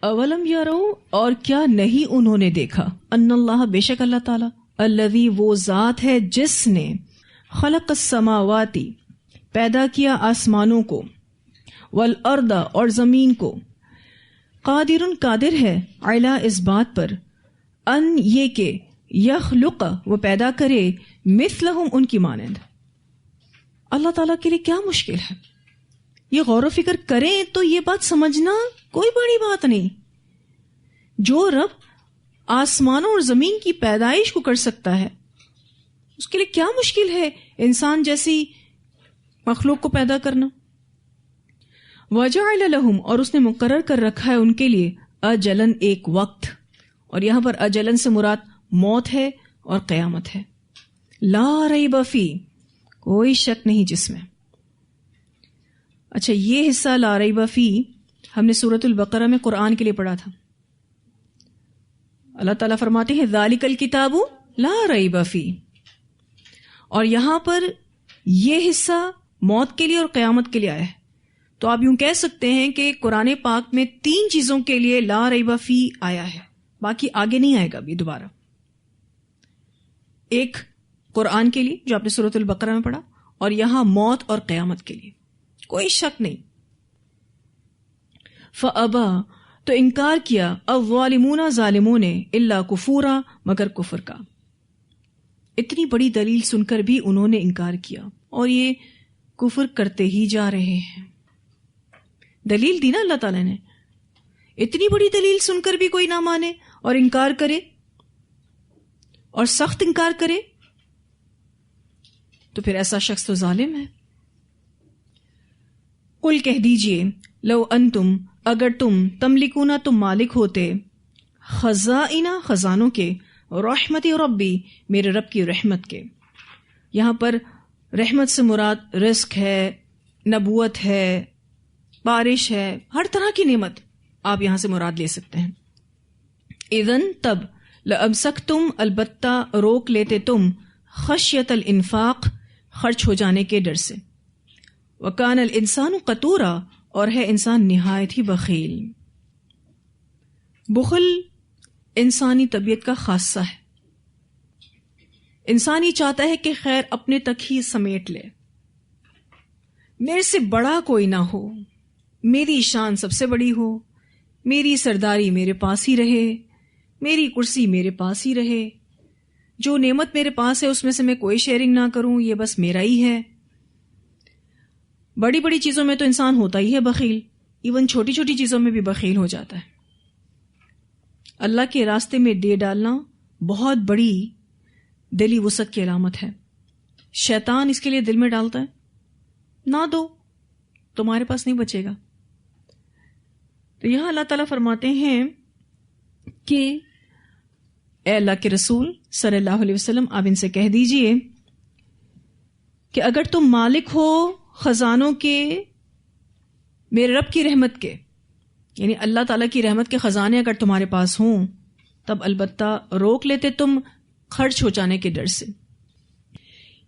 اولم یرو، اور کیا نہیں انہوں نے دیکھا، ان اللہ، بے شک اللہ تعالیٰ، الذی، وہ ذات ہے جس نے خلق السماواتی، پیدا کیا آسمانوں کو، والارض، اور زمین کو، قادر، قادر ہے، علی، اس بات پر، ان، یہ کہ، یخلق، وہ پیدا کرے، مثلہم، ان کی مانند۔ اللہ تعالیٰ کے لیے کیا مشکل ہے؟ یہ غور و فکر کریں تو یہ بات سمجھنا کوئی بڑی بات نہیں۔ جو رب آسمانوں اور زمین کی پیدائش کو کر سکتا ہے، اس کے لیے کیا مشکل ہے انسان جیسی مخلوق کو پیدا کرنا؟ وَجَعَلَ لَهُمْ، اور اس نے مقرر کر رکھا ہے ان کے لیے، اجلن، ایک وقت، اور یہاں پر اجلن سے مراد موت ہے اور قیامت ہے۔ لا ریب فی، کوئی شک نہیں جس میں۔ اچھا، یہ حصہ لا ریب فی ہم نے سورۃ البقرہ میں قرآن کے لیے پڑھا تھا۔ اللہ تعالیٰ فرماتے ہیں ذالک الکتاب لا ریب فی، اور یہاں پر یہ حصہ موت کے لیے اور قیامت کے لیے آیا ہے۔ تو آپ یوں کہہ سکتے ہیں کہ قرآن پاک میں 3 چیزوں کے لیے لا ریب فی آیا ہے، باقی آگے نہیں آئے گا ابھی دوبارہ۔ ایک قرآن کے لیے جو آپ نے سورۃ البقرہ میں پڑھا، اور یہاں موت اور قیامت کے لیے کوئی شک نہیں۔ فَأَبَا، تو انکار کیا، الظالمون، ظالموں نے، الا کفورا، مگر کفر کا۔ اتنی بڑی دلیل سن کر بھی انہوں نے انکار کیا، اور یہ کفر کرتے ہی جا رہے ہیں۔ دلیل دی نا اللہ تعالیٰ نے، اتنی بڑی دلیل سن کر بھی کوئی نہ مانے اور انکار کرے، اور سخت انکار کرے، تو پھر ایسا شخص تو ظالم ہے۔ قل، کہہ دیجئے، لو انتم، اگر تملکون، تم مالک ہوتے، خزائن، خزانوں کے، رحمت ربی، میرے رب کی رحمت کے۔ یہاں پر رحمت سے مراد رزق ہے، نبوت ہے، بارش ہے، ہر طرح کی نعمت آپ یہاں سے مراد لے سکتے ہیں۔ اذن، تب، لامسکتم، البتہ روک لیتے تم، خشیت الانفاق، خرچ ہو جانے کے ڈر سے، وکان الانسان قتورا، اور ہے انسان نہایت ہی بخیل۔ بخل انسانی طبیعت کا خاصہ ہے۔ انسان ہی چاہتا ہے کہ خیر اپنے تک ہی سمیٹ لے، میرے سے بڑا کوئی نہ ہو، میری شان سب سے بڑی ہو، میری سرداری میرے پاس ہی رہے، میری کرسی میرے پاس ہی رہے، جو نعمت میرے پاس ہے اس میں سے میں کوئی شیئرنگ نہ کروں، یہ بس میرا ہی ہے۔ بڑی بڑی چیزوں میں تو انسان ہوتا ہی ہے بخیل، ایون چھوٹی چھوٹی چیزوں میں بھی بخیل ہو جاتا ہے۔ اللہ کے راستے میں دے ڈالنا بہت بڑی دلی وسعت کی علامت ہے۔ شیطان اس کے لیے دل میں ڈالتا ہے، نہ دو، تمہارے پاس نہیں بچے گا۔ تو یہاں اللہ تعالیٰ فرماتے ہیں کہ اے اللہ کے رسول صلی اللہ علیہ وسلم، آپ ان سے کہہ دیجئے کہ اگر تم مالک ہو خزانوں کے، میرے رب کی رحمت کے، یعنی اللہ تعالیٰ کی رحمت کے خزانے اگر تمہارے پاس ہوں، تب البتہ روک لیتے تم خرچ ہو جانے کے ڈر سے۔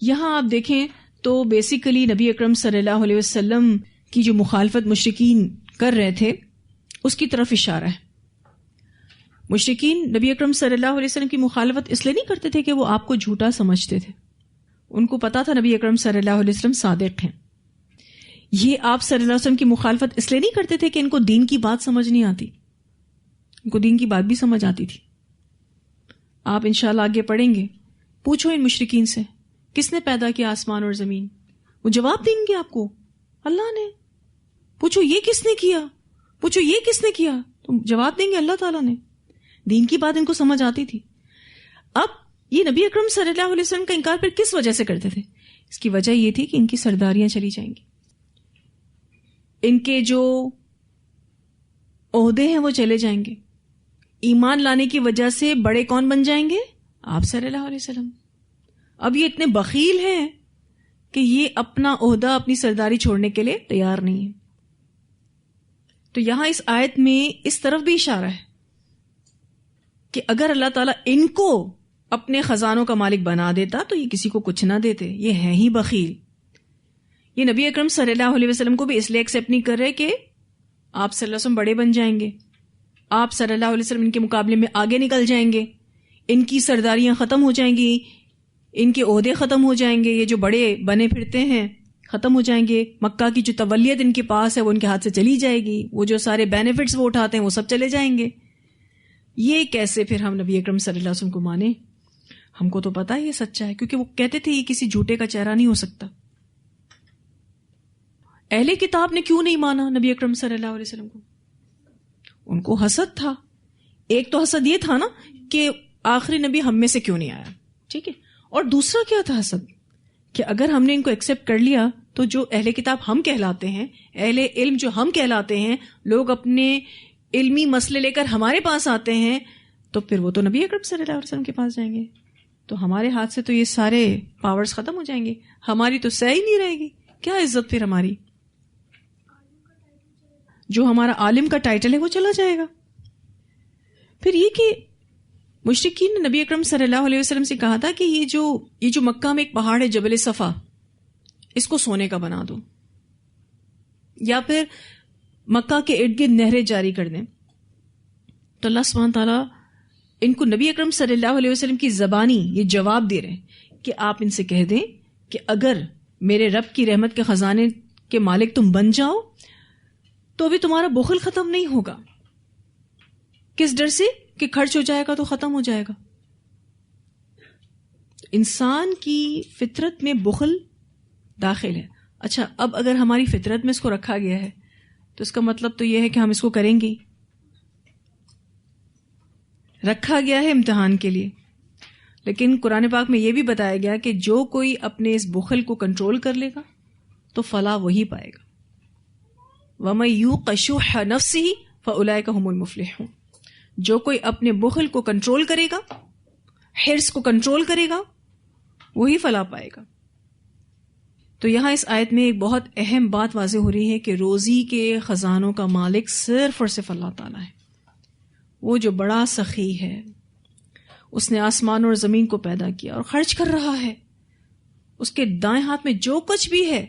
یہاں آپ دیکھیں تو بیسیکلی نبی اکرم صلی اللہ علیہ وسلم کی جو مخالفت مشرکین کر رہے تھے اس کی طرف اشارہ ہے۔ مشرکین نبی اکرم صلی اللہ علیہ وسلم کی مخالفت اس لیے نہیں کرتے تھے کہ وہ آپ کو جھوٹا سمجھتے تھے، ان کو پتا تھا نبی اکرم صلی اللہ علیہ وسلم صادق ہیں۔ یہ آپ صلی اللہ علیہ وسلم کی مخالفت اس لیے نہیں کرتے تھے کہ ان کو دین کی بات سمجھ نہیں آتی، ان کو دین کی بات بھی سمجھ آتی تھی۔ آپ انشاءاللہ آگے پڑھیں گے، پوچھو ان مشرکین سے کس نے پیدا کیا آسمان اور زمین، وہ جواب دیں گے آپ کو، اللہ نے۔ پوچھو یہ کس نے کیا، پوچھو یہ کس نے کیا، تو جواب دیں گے اللہ تعالیٰ نے۔ دین کی بات ان کو سمجھ آتی تھی۔ اب یہ نبی اکرم صلی اللہ علیہ وسلم کا انکار پھر کس وجہ سے کرتے تھے؟ اس کی وجہ یہ تھی کہ ان کی سرداریاں چلی جائیں گی، ان کے جو عہدے ہیں وہ چلے جائیں گے، ایمان لانے کی وجہ سے بڑے کون بن جائیں گے؟ آپ صلی اللہ علیہ وسلم۔ اب یہ اتنے بخیل ہیں کہ یہ اپنا عہدہ، اپنی سرداری چھوڑنے کے لیے تیار نہیں ہے۔ تو یہاں اس آیت میں اس طرف بھی اشارہ ہے کہ اگر اللہ تعالیٰ ان کو اپنے خزانوں کا مالک بنا دیتا تو یہ کسی کو کچھ نہ دیتے، یہ ہیں ہی بخیل۔ یہ نبی اکرم صلی اللہ علیہ وسلم کو بھی اس لیے ایکسیپٹ نہیں کر رہے کہ آپ صلی اللہ علیہ وسلم بڑے بن جائیں گے، آپ صلی اللہ علیہ وسلم ان کے مقابلے میں آگے نکل جائیں گے، ان کی سرداریاں ختم ہو جائیں گی، ان کے عہدے ختم ہو جائیں گے، یہ جو بڑے بنے پھرتے ہیں ختم ہو جائیں گے، مکہ کی جو تولیت ان کے پاس ہے وہ ان کے ہاتھ سے چلی جائے گی، وہ جو سارے بینیفٹس وہ اٹھاتے ہیں وہ سب چلے جائیں گے. یہ کیسے پھر ہم نبی اکرم صلی اللہ علیہ وسلم کو مانیں؟ ہم کو تو پتا ہے یہ سچا ہے، کیونکہ وہ کہتے تھے یہ کسی جھوٹے کا چہرہ نہیں ہو سکتا. اہل کتاب نے کیوں نہیں مانا نبی اکرم صلی اللہ علیہ وسلم کو؟ ان کو حسد تھا. ایک تو حسد یہ تھا نا کہ آخری نبی ہم میں سے کیوں نہیں آیا، ٹھیک ہے، اور دوسرا کیا تھا حسد کہ اگر ہم نے ان کو ایکسپٹ کر لیا تو جو اہل کتاب ہم کہلاتے ہیں، اہل علم جو ہم کہلاتے ہیں، لوگ اپنے علمی مسئلے لے کر ہمارے پاس آتے ہیں تو پھر وہ تو نبی اکرم صلی اللہ علیہ وسلم کے پاس جائیں گے، تو ہمارے ہاتھ سے تو یہ سارے پاورز ختم ہو جائیں گے، ہماری تو صحیح نہیں رہے گی. کیا عزت پھر ہماری؟ جو ہمارا عالم کا ٹائٹل ہے وہ چلا جائے گا. پھر یہ کہ مشرکین نے نبی اکرم صلی اللہ علیہ وسلم سے کہا تھا کہ یہ جو مکہ میں ایک پہاڑ ہے جبل صفا، اس کو سونے کا بنا دو، یا پھر مکہ کے ارد گرد نہریں جاری کر دیں. تو اللہ سبحانہ تعالیٰ ان کو نبی اکرم صلی اللہ علیہ وسلم کی زبانی یہ جواب دے رہے ہیں کہ آپ ان سے کہہ دیں کہ اگر میرے رب کی رحمت کے خزانے کے مالک تم بن جاؤ تو بھی تمہارا بخل ختم نہیں ہوگا. کس ڈر سے؟ کہ خرچ ہو جائے گا تو ختم ہو جائے گا. انسان کی فطرت میں بخل داخل ہے. اچھا، اب اگر ہماری فطرت میں اس کو رکھا گیا ہے تو اس کا مطلب تو یہ ہے کہ ہم اس کو کریں گے. رکھا گیا ہے امتحان کے لیے، لیکن قرآن پاک میں یہ بھی بتایا گیا کہ جو کوئی اپنے اس بخل کو کنٹرول کر لے گا تو فلاح وہی پائے گا. وَمَن يُوقَ شُحَّ نَفْسِهِ فَأُولَئِكَ هُمُ الْمُفْلِحُونَ. جو کوئی اپنے بخل کو کنٹرول کرے گا، حرص کو کنٹرول کرے گا، وہی فلاح پائے گا. تو یہاں اس آیت میں ایک بہت اہم بات واضح ہو رہی ہے کہ روزی کے خزانوں کا مالک صرف اور صرف اللہ تعالیٰ ہے. وہ جو بڑا سخی ہے، اس نے آسمان اور زمین کو پیدا کیا اور خرچ کر رہا ہے. اس کے دائیں ہاتھ میں جو کچھ بھی ہے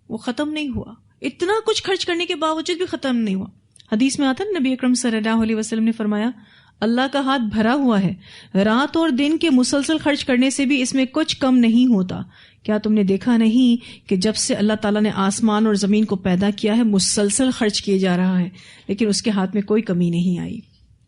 وہ ختم نہیں ہوا. اتنا کچھ خرچ کرنے کے باوجود بھی ختم نہیں ہوا. حدیث میں آتا ہے نبی اکرم صلی اللہ علیہ وسلم نے فرمایا اللہ کا ہاتھ بھرا ہوا ہے، رات اور دن کے مسلسل خرچ کرنے سے بھی اس میں کچھ کم نہیں ہوتا. کیا تم نے دیکھا نہیں کہ جب سے اللہ تعالیٰ نے آسمان اور زمین کو پیدا کیا ہے مسلسل خرچ کیے جا رہا ہے لیکن اس کے ہاتھ میں کوئی کمی نہیں آئی.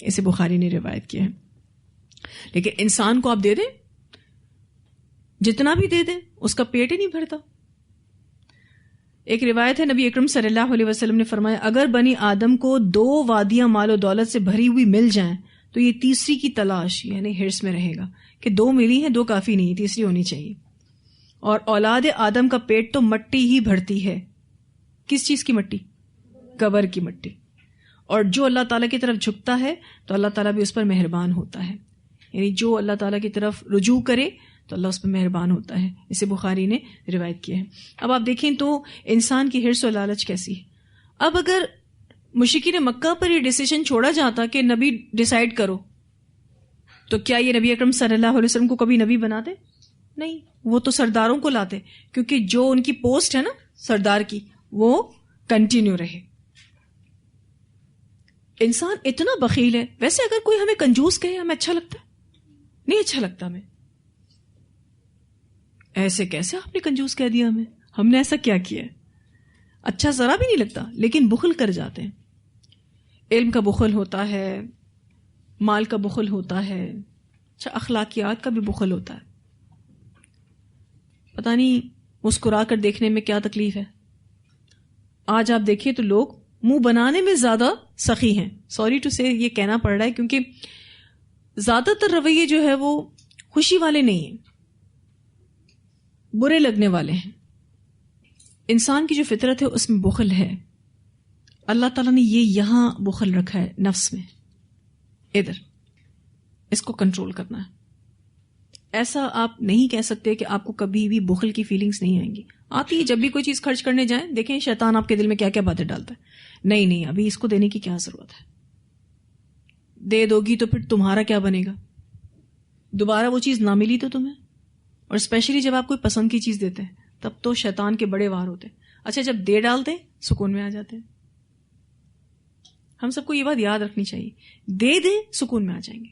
اسے بخاری نے روایت کیا ہے. لیکن انسان کو آپ دے دیں، جتنا بھی دے دیں اس کا پیٹ ہی نہیں بھرتا. ایک روایت ہے نبی اکرم صلی اللہ علیہ وسلم نے فرمایا اگر بنی آدم کو 2 وادیاں مال و دولت سے بھری ہوئی مل جائیں تو یہ تیسری کی تلاش یعنی حرص میں رہے گا کہ 2 ملی ہیں، 2 کافی نہیں، تیسری ہونی چاہیے. اور اولاد آدم کا پیٹ تو مٹی ہی بھرتی ہے. کس چیز کی مٹی؟ قبر کی مٹی. اور جو اللہ تعالیٰ کی طرف جھکتا ہے تو اللہ تعالیٰ بھی اس پر مہربان ہوتا ہے. یعنی جو اللہ تعالیٰ کی طرف رجوع کرے تو اللہ اس پہ مہربان ہوتا ہے. اسے بخاری نے روایت کیا ہے. اب آپ دیکھیں تو انسان کی حرص و لالچ کیسی ہے. اب اگر مشرکین مکہ پر یہ ڈیسیژن چھوڑا جاتا کہ نبی ڈیسائیڈ کرو تو کیا یہ نبی اکرم صلی اللہ علیہ وسلم کو کبھی نبی بناتے؟ نہیں. وہ تو سرداروں کو لاتے کیونکہ جو ان کی پوسٹ ہے نا سردار کی وہ کنٹینیو رہے. انسان اتنا بخیل ہے. ویسے اگر کوئی ہمیں کنجوس کہے ہمیں اچھا لگتا ہے؟ نہیں اچھا لگتا ہمیں. ایسے کیسے آپ نے کنجوس کہہ دیا ہمیں؟ ہم نے ایسا کیا کیا ہے؟ اچھا ذرا بھی نہیں لگتا. لیکن بخل کر جاتے ہیں. علم کا بخل ہوتا ہے، مال کا بخل ہوتا ہے، اچھا اخلاقیات کا بھی بخل ہوتا ہے. پتہ نہیں مسکرا کر دیکھنے میں کیا تکلیف ہے. آج آپ دیکھیے تو لوگ منہ بنانے میں زیادہ سخی ہیں. سوری ٹو سے یہ کہنا پڑ رہا ہے کیونکہ زیادہ تر رویے جو ہے وہ خوشی والے نہیں ہیں، برے لگنے والے ہیں. انسان کی جو فطرت ہے اس میں بخل ہے. اللہ تعالیٰ نے یہاں بخل رکھا ہے نفس میں، ادھر اس کو کنٹرول کرنا ہے. ایسا آپ نہیں کہہ سکتے کہ آپ کو کبھی بھی بخل کی فیلنگز نہیں آئیں گی. آتی ہے جب بھی کوئی چیز خرچ کرنے جائیں، دیکھیں شیطان آپ کے دل میں کیا کیا باتیں ڈالتا ہے. نہیں ابھی اس کو دینے کی کیا ضرورت ہے، دے دو گی تو پھر تمہارا کیا بنے گا، دوبارہ وہ چیز نہ ملی تو تمہیں. اور اسپیشلی جب آپ کوئی پسند کی چیز دیتے ہیں تب تو شیطان کے بڑے وار ہوتے ہیں. اچھا جب دے ڈالتے ہیں سکون میں آ جاتے ہیں. ہم سب کو یہ بات یاد رکھنی چاہیے. دے دیں سکون میں آ جائیں گے.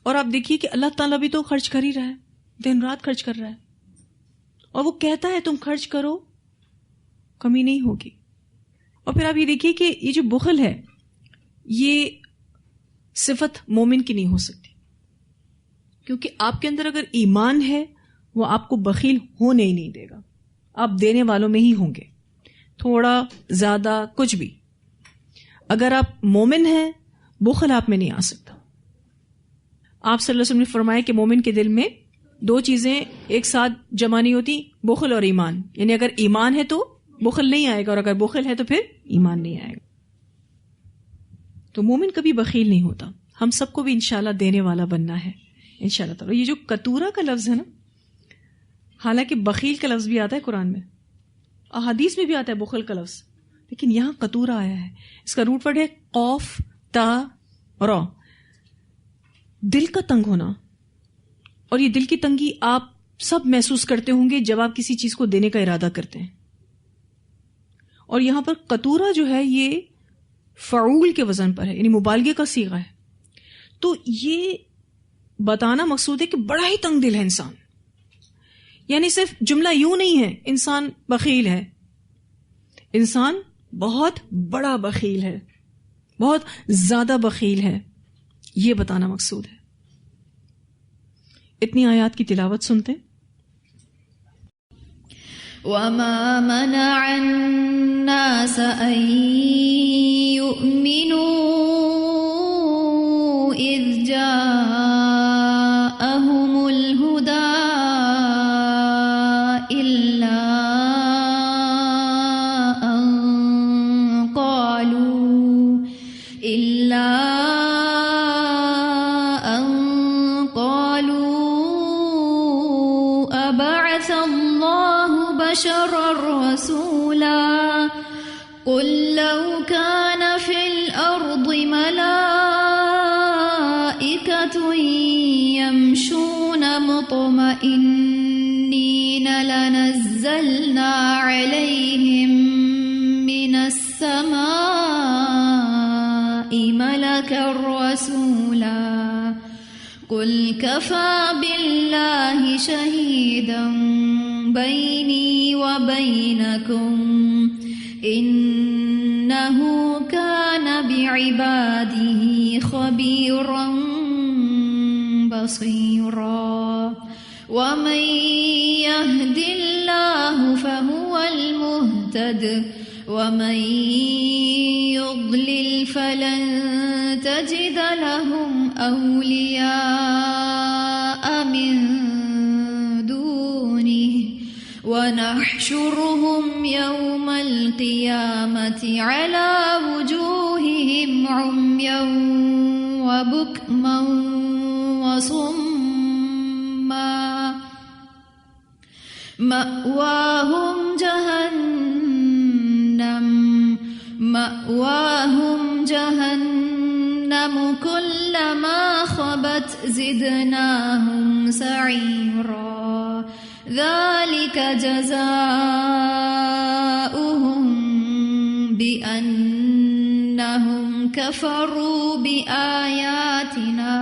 اور آپ دیکھیے کہ اللہ تعالیٰ بھی تو خرچ کر ہی رہا ہے, دن رات خرچ کر رہا ہے, اور وہ کہتا ہے تم خرچ کرو, کمی نہیں ہوگی. اور پھر آپ یہ دیکھیے کہ یہ جو بخل ہے یہ صفت مومن کی نہیں ہو سکتی, کیونکہ آپ کے اندر اگر ایمان ہے وہ آپ کو بخیل ہونے ہی نہیں دے گا. آپ دینے والوں میں ہی ہوں گے, تھوڑا زیادہ کچھ بھی. اگر آپ مومن ہیں بخل آپ میں نہیں آ سکتا. آپ صلی اللہ علیہ وسلم نے فرمایا کہ مومن کے دل میں دو چیزیں ایک ساتھ جمع نہیں ہوتی, بخل اور ایمان. یعنی اگر ایمان ہے تو بخل نہیں آئے گا, اور اگر بخل ہے تو پھر ایمان نہیں آئے گا. تو مومن کبھی بخیل نہیں ہوتا. ہم سب کو بھی انشاءاللہ دینے والا بننا ہے انشاءاللہ تعالی. یہ جو کتورا کا لفظ ہے نا, حالانکہ بخیل کا لفظ بھی آتا ہے قرآن میں, احادیث میں بھی آتا ہے بخل کا لفظ, لیکن یہاں کتورا آیا ہے. اس کا روٹ ورڈ ہے قوف تا را, دل کا تنگ ہونا. اور یہ دل کی تنگی آپ سب محسوس کرتے ہوں گے جب آپ کسی چیز کو دینے کا ارادہ کرتے ہیں. اور یہاں پر کتورا جو ہے یہ فعول کے وزن پر ہے, یعنی مبالغے کا صیغہ ہے. تو یہ بتانا مقصود ہے کہ بڑا ہی تنگ دل ہے انسان. یعنی صرف جملہ یوں نہیں ہے انسان بخیل ہے, انسان بہت بڑا بخیل ہے, بہت زیادہ بخیل ہے, یہ بتانا مقصود ہے. اتنی آیات کی تلاوت سنتے ہیں. وَمَا مَنَعَ النَّاسَ أَن يُؤْمِنُوا إِذْ جَاءَهُمُ الْهُدَى إِلَّا أَن قَالُوا أَبَعَثَ اللَّهُ بَشَرًا رَّسُولًا قُل لَّوْ كَانَ فِي الْأَرْضِ مَلَائِكَةٌ يَمْشُونَ مُطْمَئِنِّينَ لَنَزَّلْنَا عَلَيْهِم مِّنَ السَّمَاءِ مَلَكًا رَّسُولًا قُلْ كَفَىٰ بِاللَّهِ شَهِيدًا بَيْنِي وَبَيْنَكُمْ إِنَّهُ كَانَ بِعِبَادِهِ خَبِيرًا بَصِيرًا وَمَن يَهْدِ اللَّهُ فَهُوَ الْمُهْتَدِ وَمَن يُضْلِلْ فَلَن تَجِدَ لَهُمْ أَوْلِيَاءَ مِن دُونِهِ وَنَحْشُرُهُمْ يَوْمَ الْقِيَامَةِ عَلَى وُجُوهِهِمْ عُمْيًا وَبُكْمًا وَصُمًّا مَأْوَاهُمْ جَهَنَّمُ كُلَّمَا خَبَتْ زِدْنَاهُمْ سَعِيرًا ذَلِكَ جَزَاؤُهُم بِأَنَّهُمْ كَفَرُوا بِآيَاتِنَا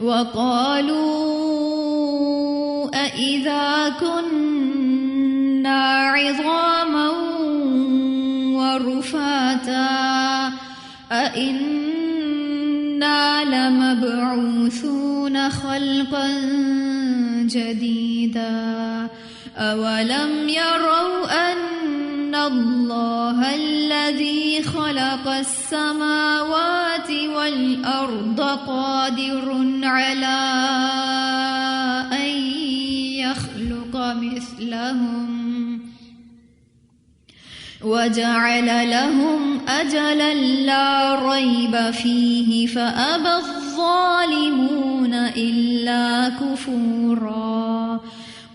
وَقَالُوا أَإِذَا كُنَّا عِظَامًا وَرُفَاتًا أَإِنَّا لَمَبْعُوثُونَ خَلْقًا جَدِيدًا أَوَلَمْ يَرَوْا أَنَّ اللَّهَ الَّذِي خَلَقَ السَّمَاوَاتِ وَالْأَرْضَ قَادِرٌ عَلَىٰ أَن يَخْلُقَ مِثْلَهُمْ وَجَعَلَ لَهُمْ أَجَلًا لَّا رَيْبَ فِيهِ فَأَبَى الظَّالِمُونَ إِلَّا كُفُورًا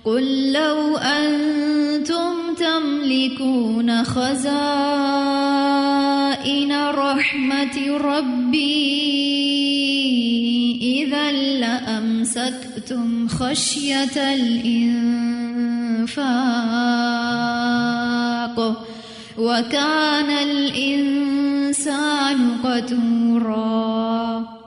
قُل لَّوْ أَنتُمْ تَمْلِكُونَ خَزَائِنَ رَحْمَةِ رَبِّي إِذًا لَّأَمْسَكْتُمْ خَشْيَةَ الْإِنفَاقِ وكان الإنسان قتورا.